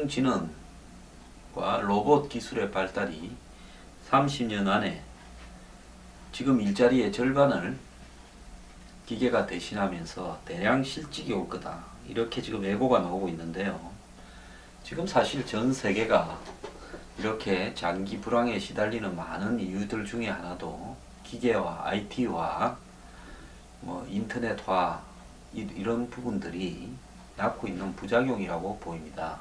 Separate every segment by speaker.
Speaker 1: 인공지능과 로봇 기술의 발달이 30년 안에 지금 일자리의 절반을 기계가 대신하면서 대량 실직이 올 거다. 이렇게 지금 예고가 나오고 있는데요. 지금 사실 전 세계가 이렇게 장기 불황에 시달리는 많은 이유들 중에 하나도 기계와 IT와 인터넷화 이런 부분들이 낳고 있는 부작용이라고 보입니다.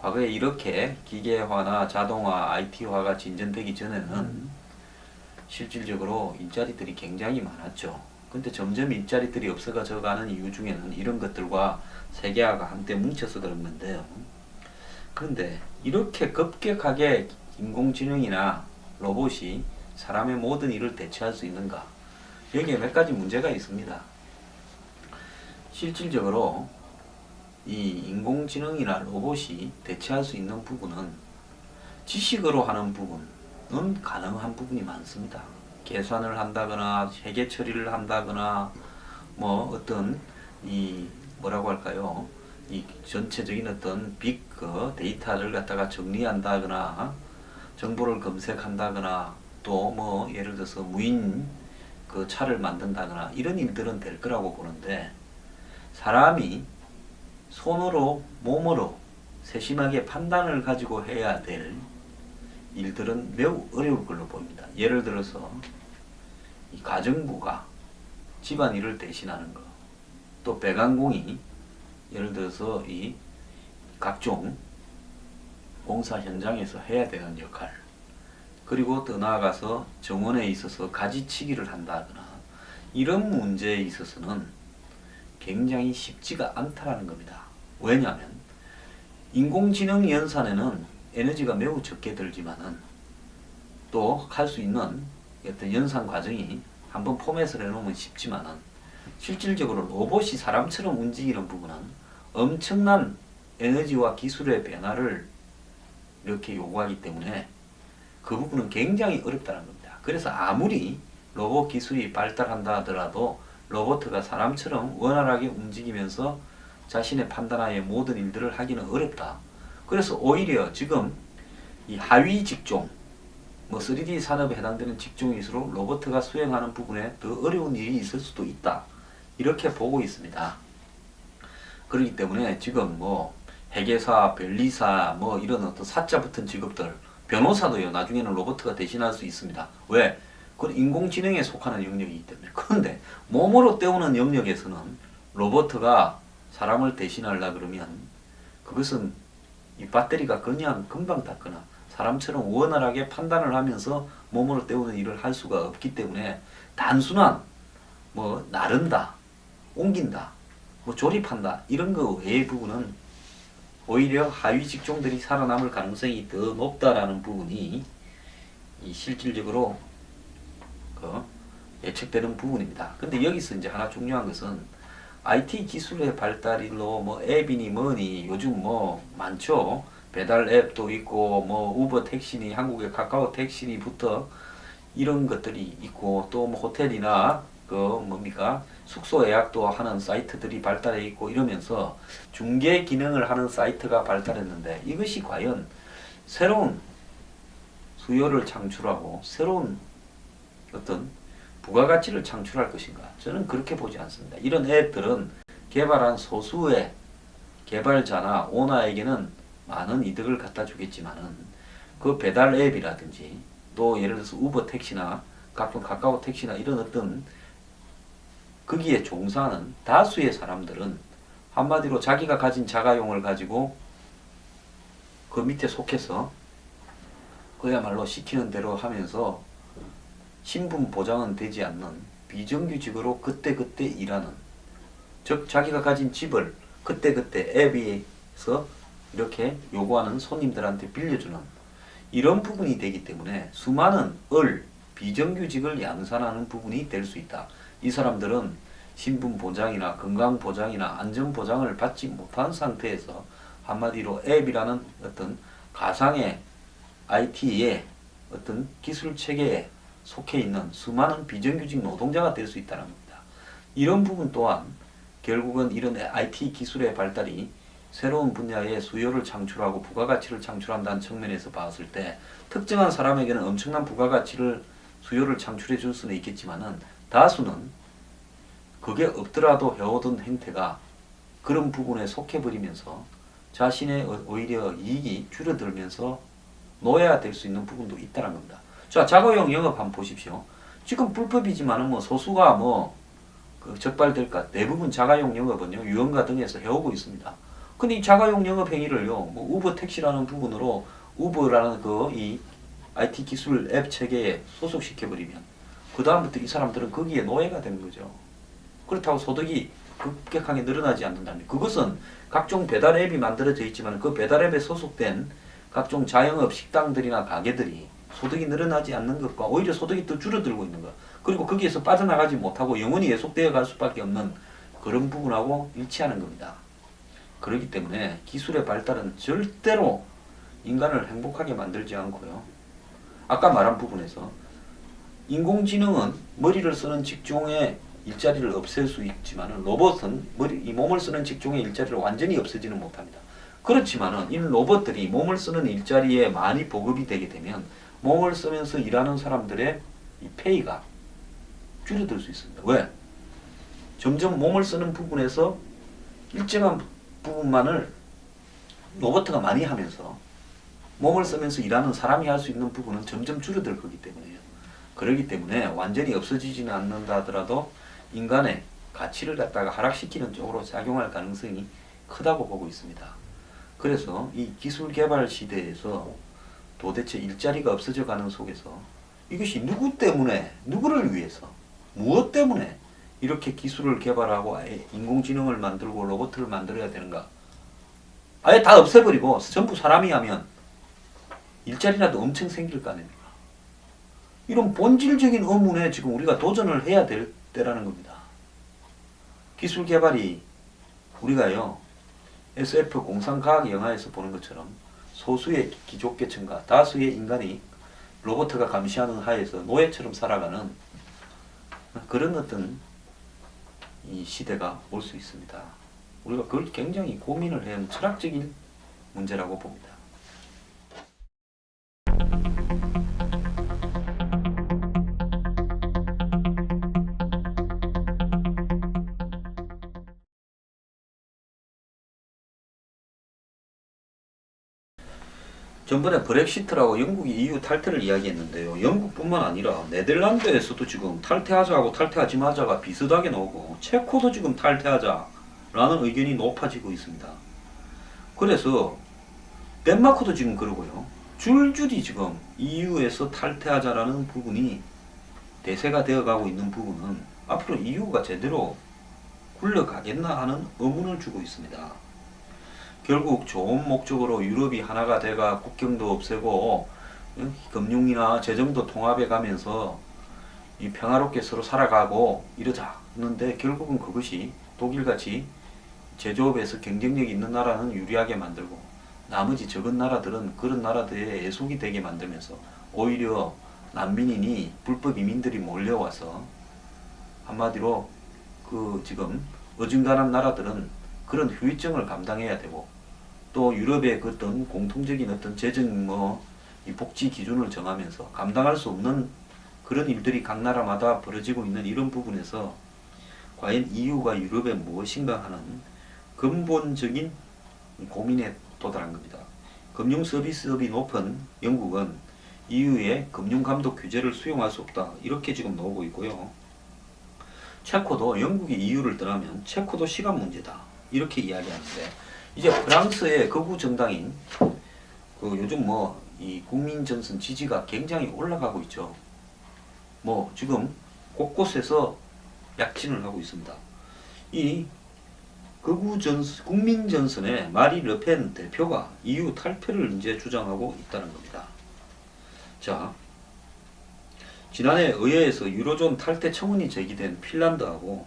Speaker 1: 과거에 이렇게 기계화나 자동화, IT화가 진전되기 전에는 실질적으로 일자리들이 굉장히 많았죠. 근데 점점 일자리들이 없어져 가는 이유 중에는 이런 것들과 세계화가 한때 뭉쳐서 그런 건데요. 그런데 이렇게 급격하게 인공지능이나 로봇이 사람의 모든 일을 대체할 수 있는가? 여기에 몇 가지 문제가 있습니다. 실질적으로 이 인공지능이나 로봇이 대체할 수 있는 부분은 지식으로 하는 부분은 가능한 부분이 많습니다. 계산을 한다거나 회계 처리를 한다거나 어떤 뭐라고 할까요? 이 전체적인 어떤 빅 데이터를 갖다가 정리한다거나 정보를 검색한다거나 또 예를 들어서 무인 차를 만든다거나 이런 일들은 될 거라고 보는데, 사람이 손으로 몸으로 세심하게 판단을 가지고 해야 될 일들은 매우 어려울 걸로 보입니다. 예를 들어서 이 가정부가 집안일을 대신하는 것, 또 배관공이 예를 들어서 이 각종 공사 현장에서 해야 되는 역할, 그리고 더 나아가서 정원에 있어서 가지치기를 한다거나 이런 문제에 있어서는 굉장히 쉽지가 않다는 겁니다. 왜냐하면 인공지능 연산에는 에너지가 매우 적게 들지만은 또 할 수 있는 어떤 연산 과정이 한번 포맷을 해놓으면 쉽지만은 실질적으로 로봇이 사람처럼 움직이는 부분은 엄청난 에너지와 기술의 변화를 이렇게 요구하기 때문에 그 부분은 굉장히 어렵다는 겁니다. 그래서 아무리 로봇 기술이 발달한다 하더라도 로봇가 사람처럼 원활하게 움직이면서 자신의 판단하에 모든 일들을 하기는 어렵다. 그래서 오히려 지금 이 하위 직종, 3D 산업에 해당되는 직종일수록 로봇가 수행하는 부분에 더 어려운 일이 있을 수도 있다. 이렇게 보고 있습니다. 그렇기 때문에 지금 회계사, 변리사, 이런 어떤 사자 붙은 직업들, 변호사도요, 나중에는 로봇가 대신할 수 있습니다. 왜? 그건 인공지능에 속하는 영역이기 때문에. 그런데 몸으로 때우는 영역에서는 로봇가 사람을 대신하려 그러면 그것은 이 배터리가 그냥 금방 닳거나 사람처럼 원활하게 판단을 하면서 몸으로 때우는 일을 할 수가 없기 때문에 단순한 나른다, 옮긴다, 조립한다 이런 거 외의 부분은 오히려 하위 직종들이 살아남을 가능성이 더 높다라는 부분이 실질적으로 예측되는 부분입니다. 근데 여기서 이제 하나 중요한 것은 IT 기술의 발달로 앱이니 뭐니 요즘 많죠. 배달 앱도 있고 우버 택시니 한국의 카카오 택시니부터 이런 것들이 있고 또 호텔이나 숙소 예약도 하는 사이트들이 발달해 있고 이러면서 중개 기능을 하는 사이트가 발달했는데 이것이 과연 새로운 수요를 창출하고 새로운 어떤 부가가치를 창출할 것인가? 저는 그렇게 보지 않습니다. 이런 앱들은 개발한 소수의 개발자나 오너에게는 많은 이득을 갖다 주겠지만은 그 배달 앱이라든지 또 예를 들어서 우버 택시나 카카오 택시나 이런 어떤 거기에 종사하는 다수의 사람들은 한마디로 자기가 가진 자가용을 가지고 그 밑에 속해서 그야말로 시키는 대로 하면서 신분 보장은 되지 않는 비정규직으로 그때그때 일하는, 즉 자기가 가진 집을 그때그때 앱에서 이렇게 요구하는 손님들한테 빌려주는 이런 부분이 되기 때문에 수많은 비정규직을 양산하는 부분이 될 수 있다. 이 사람들은 신분 보장이나 건강 보장이나 안전 보장을 받지 못한 상태에서 한마디로 앱이라는 어떤 가상의 IT의 어떤 기술 체계에 속해 있는 수많은 비정규직 노동자가 될 수 있다는 겁니다. 이런 부분 또한 결국은 이런 IT 기술의 발달이 새로운 분야의 수요를 창출하고 부가가치를 창출한다는 측면에서 봤을 때 특정한 사람에게는 엄청난 부가가치를 수요를 창출해 줄 수는 있겠지만은 다수는 그게 없더라도 해오던 행태가 그런 부분에 속해버리면서 자신의 오히려 이익이 줄어들면서 노예화될 수 있는 부분도 있다는 겁니다. 자, 자가용 영업 한번 보십시오. 지금 불법이지만은 뭐 소수가 그 적발될까 대부분 자가용 영업은요 유흥가 등에서 해오고 있습니다. 근데 이 자가용 영업 행위를요 뭐 우버 택시라는 부분으로 우버라는 그 이 IT 기술 앱 체계에 소속시켜 버리면 그 다음부터 이 사람들은 거기에 노예가 되는 거죠. 그렇다고 소득이 급격하게 늘어나지 않는다면 그것은 각종 배달 앱이 만들어져 있지만 그 배달 앱에 소속된 각종 자영업 식당들이나 가게들이 소득이 늘어나지 않는 것과 오히려 소득이 더 줄어들고 있는 것 그리고 거기에서 빠져나가지 못하고 영원히 예속되어 갈 수밖에 없는 그런 부분하고 일치하는 겁니다. 그렇기 때문에 기술의 발달은 절대로 인간을 행복하게 만들지 않고요. 아까 말한 부분에서 인공지능은 머리를 쓰는 직종의 일자리를 없앨 수 있지만 로봇은 이 몸을 쓰는 직종의 일자리를 완전히 없애지는 못합니다. 그렇지만 이 로봇들이 몸을 쓰는 일자리에 많이 보급이 되게 되면 몸을 쓰면서 일하는 사람들의 이 페이가 줄어들 수 있습니다. 왜? 점점 몸을 쓰는 부분에서 일정한 부분만을 로봇가 많이 하면서 몸을 쓰면서 일하는 사람이 할 수 있는 부분은 점점 줄어들 거기 때문에요. 그렇기 때문에 완전히 없어지지는 않는다 하더라도 인간의 가치를 갖다가 하락시키는 쪽으로 작용할 가능성이 크다고 보고 있습니다. 그래서 이 기술 개발 시대에서 도대체 일자리가 없어져 가는 속에서 이것이 누구 때문에, 누구를 위해서, 무엇 때문에 이렇게 기술을 개발하고 아예 인공지능을 만들고 로봇을 만들어야 되는가? 아예 다 없애버리고 전부 사람이 하면 일자리라도 엄청 생길 거 아닙니까? 이런 본질적인 의문에 지금 우리가 도전을 해야 될 때라는 겁니다. 기술 개발이 우리가요 SF 공상과학 영화에서 보는 것처럼 소수의 기족계층과 다수의 인간이 로봇가 감시하는 하에서 노예처럼 살아가는 그런 어떤 이 시대가 올 수 있습니다. 우리가 그걸 굉장히 고민을 해야 하는 철학적인 문제라고 봅니다. 전번에 브렉시트라고 영국이 EU 탈퇴를 이야기했는데요. 영국뿐만 아니라 네덜란드에서도 지금 탈퇴하자고 탈퇴하지 마자가 비슷하게 나오고 체코도 지금 탈퇴하자라는 의견이 높아지고 있습니다. 그래서 덴마크도 지금 그러고요. 줄줄이 지금 EU에서 탈퇴하자라는 부분이 대세가 되어가고 있는 부분은 앞으로 EU가 제대로 굴러가겠나 하는 의문을 주고 있습니다. 결국 좋은 목적으로 유럽이 하나가 돼가 국경도 없애고 금융이나 재정도 통합해 가면서 이 평화롭게 서로 살아가고 이러자 하는데 결국은 그것이 독일같이 제조업에서 경쟁력 있는 나라는 유리하게 만들고 나머지 적은 나라들은 그런 나라들의 애속이 되게 만들면서 오히려 난민이니 불법 이민들이 몰려와서 한마디로 그 지금 어중간한 나라들은 그런 후유증을 감당해야 되고 또 유럽의 그 어떤 공통적인 어떤 재정 이 복지 기준을 정하면서 감당할 수 없는 그런 일들이 각 나라마다 벌어지고 있는 이런 부분에서 과연 EU가 유럽에 무엇인가 하는 근본적인 고민에 도달한 겁니다. 금융 서비스업이 높은 영국은 EU의 금융감독 규제를 수용할 수 없다 이렇게 지금 나오고 있고요. 체코도 영국이 EU를 떠나면 체코도 시간 문제다 이렇게 이야기하는데 이제 프랑스의 극우 정당인 그 요즘 이 국민전선 지지가 굉장히 올라가고 있죠. 지금 곳곳에서 약진을 하고 있습니다. 이 국민전선의 마리 르펜 대표가 EU 탈퇴를 이제 주장하고 있다는 겁니다. 자, 지난해 의회에서 유로존 탈퇴 청원이 제기된 핀란드하고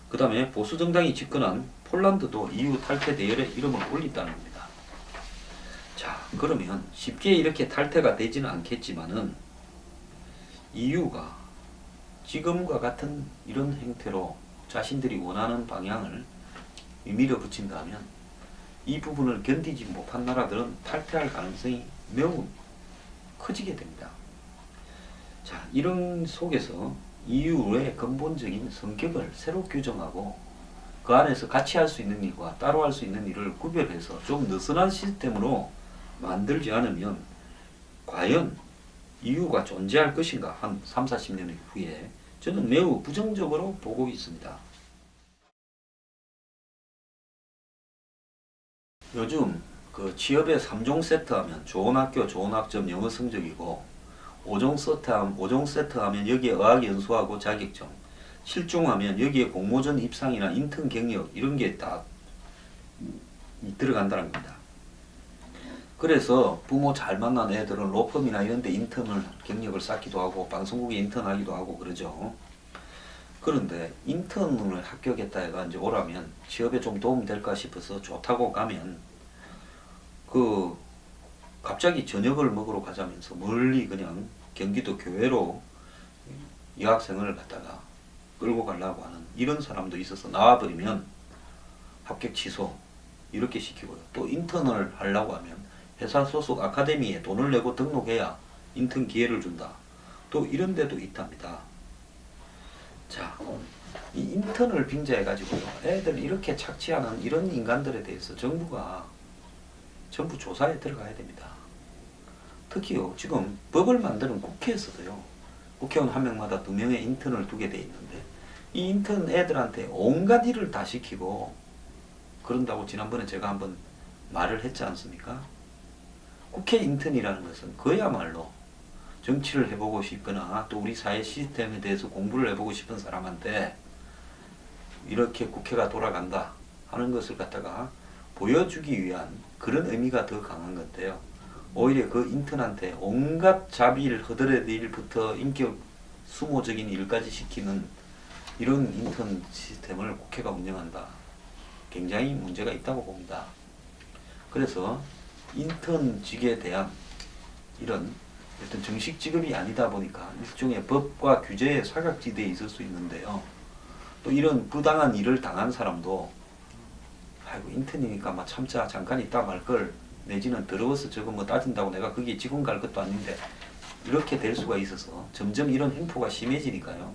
Speaker 1: 그 다음에 보수정당이 집권한 폴란드도 EU 탈퇴 대열에 이름을 올렸다는 겁니다. 자, 그러면 쉽게 이렇게 탈퇴가 되지는 않겠지만은 EU가 지금과 같은 이런 행태로 자신들이 원하는 방향을 밀어붙인다면 이 부분을 견디지 못한 나라들은 탈퇴할 가능성이 매우 커지게 됩니다. 자, 이런 속에서 EU의 근본적인 성격을 새로 규정하고 그 안에서 같이 할 수 있는 일과 따로 할 수 있는 일을 구별해서 좀 느슨한 시스템으로 만들지 않으면 과연 EU가 존재할 것인가 한 3, 40년 후에 저는 매우 부정적으로 보고 있습니다. 요즘 그 취업의 3종 세트 하면 좋은 학교, 좋은 학점, 영어 성적이고 5종 세트 하면 여기에 어학 연수하고 자격증, 실종하면 여기에 공모전 입상이나 인턴 경력 이런 게 다 들어간다는 겁니다. 그래서 부모 잘 만난 애들은 로펌이나 이런 데 인턴을 경력을 쌓기도 하고 방송국에 인턴하기도 하고 그러죠. 그런데 인턴을 합격했다 해가 이제 오라면 취업에 좀 도움이 될까 싶어서 좋다고 가면 그 갑자기 저녁을 먹으러 가자면서 멀리 그냥 경기도 교외로 여학생을 갖다가 끌고 가려고 하는 이런 사람도 있어서 나와버리면 합격 취소 이렇게 시키고요. 또 인턴을 하려고 하면 회사 소속 아카데미에 돈을 내고 등록해야 인턴 기회를 준다. 또 이런 데도 있답니다. 자, 이 인턴을 빙자해가지고요. 애들 이렇게 착취하는 이런 인간들에 대해서 정부가 전부 조사에 들어가야 됩니다. 특히요, 지금 법을 만드는 국회에서도요, 국회의원 한 명마다 2명의 인턴을 두게 돼 있는데, 이 인턴 애들한테 온갖 일을 다 시키고, 그런다고 지난번에 제가 한번 말을 했지 않습니까? 국회 인턴이라는 것은 그야말로 정치를 해보고 싶거나 또 우리 사회 시스템에 대해서 공부를 해보고 싶은 사람한테 이렇게 국회가 돌아간다 하는 것을 갖다가 보여주기 위한 그런 의미가 더 강한 건데요. 오히려 그 인턴한테 온갖 자비일, 허들의 일부터 인격 수모적인 일까지 시키는 이런 인턴 시스템을 국회가 운영한다. 굉장히 문제가 있다고 봅니다. 그래서 인턴직에 대한 이런 어떤 정식 직업이 아니다 보니까 일종의 법과 규제의 사각지대에 있을 수 있는데요. 또 이런 부당한 일을 당한 사람도 아이고 인턴이니까 막 참자 잠깐 있다 말걸 내지는 더러워서 저거 뭐 따진다고 내가 거기에 직원 갈 것도 아닌데 이렇게 될 수가 있어서 점점 이런 횡포가 심해지니까요.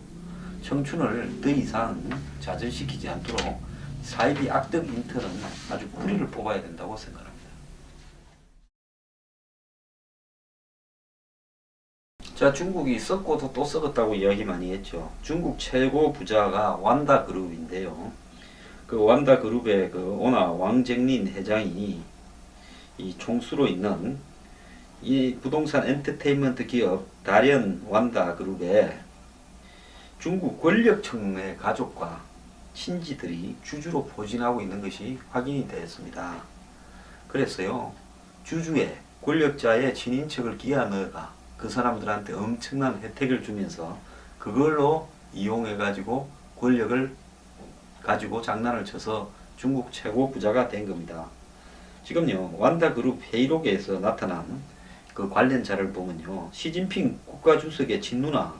Speaker 1: 청춘을 더 이상 좌절시키지 않도록 사이비 악덕 인턴은 아주 뿌리를 뽑아야 된다고 생각합니다. 자, 중국이 썩고도 또 썩었다고 이야기 많이 했죠. 중국 최고 부자가 완다 그룹인데요. 그 완다 그룹의 그 오나 왕정린 회장이 이 총수로 있는 이 부동산 엔터테인먼트 기업 다련 완다 그룹에 중국 권력층의 가족과 친지들이 주주로 포진하고 있는 것이 확인이 되었습니다. 그래서요, 주주의 권력자의 친인척을 끼워 넣어가 그 사람들한테 엄청난 혜택을 주면서 그걸로 이용해 가지고 권력을 가지고 장난을 쳐서 중국 최고 부자가 된 겁니다. 지금요, 완다그룹 회의록에서 나타난 그 관련자를 보면요, 시진핑 국가주석의 친누나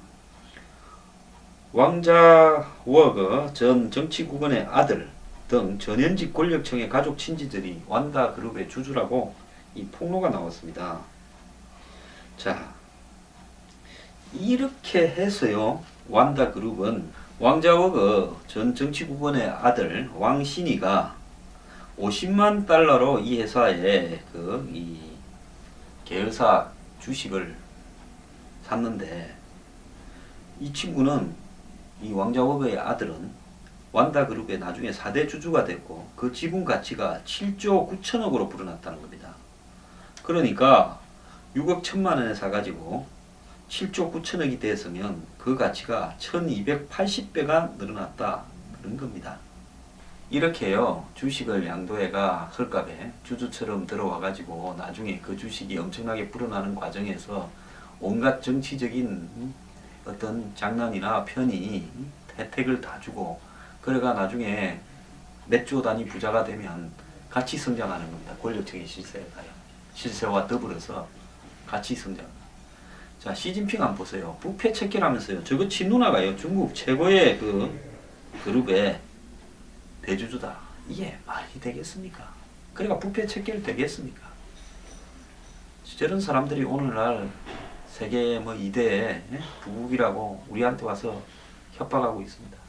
Speaker 1: 왕자워거 전 정치국원의 아들 등 전현직 권력층의 가족 친지들이 완다그룹의 주주라고 이 폭로가 나왔습니다. 자, 이렇게 해서요, 완다그룹은 왕자워거 전 정치국원의 아들 왕신이가 50만 달러로 이 회사의 이 계열사 주식을 샀는데, 이 친구는 이 왕자워거의 아들은 완다그룹의 나중에 4대 주주가 됐고 그 지분 가치가 7조 9천억으로 불어났다는 겁니다. 그러니까 6억 1천만 원에 사가지고 7조 9천억이 됐으면 그 가치가 1280배가 늘어났다 그런 겁니다. 이렇게요, 주식을 양도해가 헐값에 주주처럼 들어와가지고 나중에 그 주식이 엄청나게 불어나는 과정에서 온갖 정치적인 어떤 장난이나 편의, 혜택을 다 주고 그래가 나중에 몇 조 단위 부자가 되면 같이 성장하는 겁니다. 권력적인 실세와 더불어서 같이 성장. 자, 시진핑 한번 보세요. 부패 체결하면서요. 저거 친누나가요. 중국 최고의 그 그룹의 대주주다. 이게 말이 되겠습니까? 그러니까 부패 척결 되겠습니까? 저런 사람들이 오늘날 세계 뭐 2대 부국이라고 우리한테 와서 협박하고 있습니다.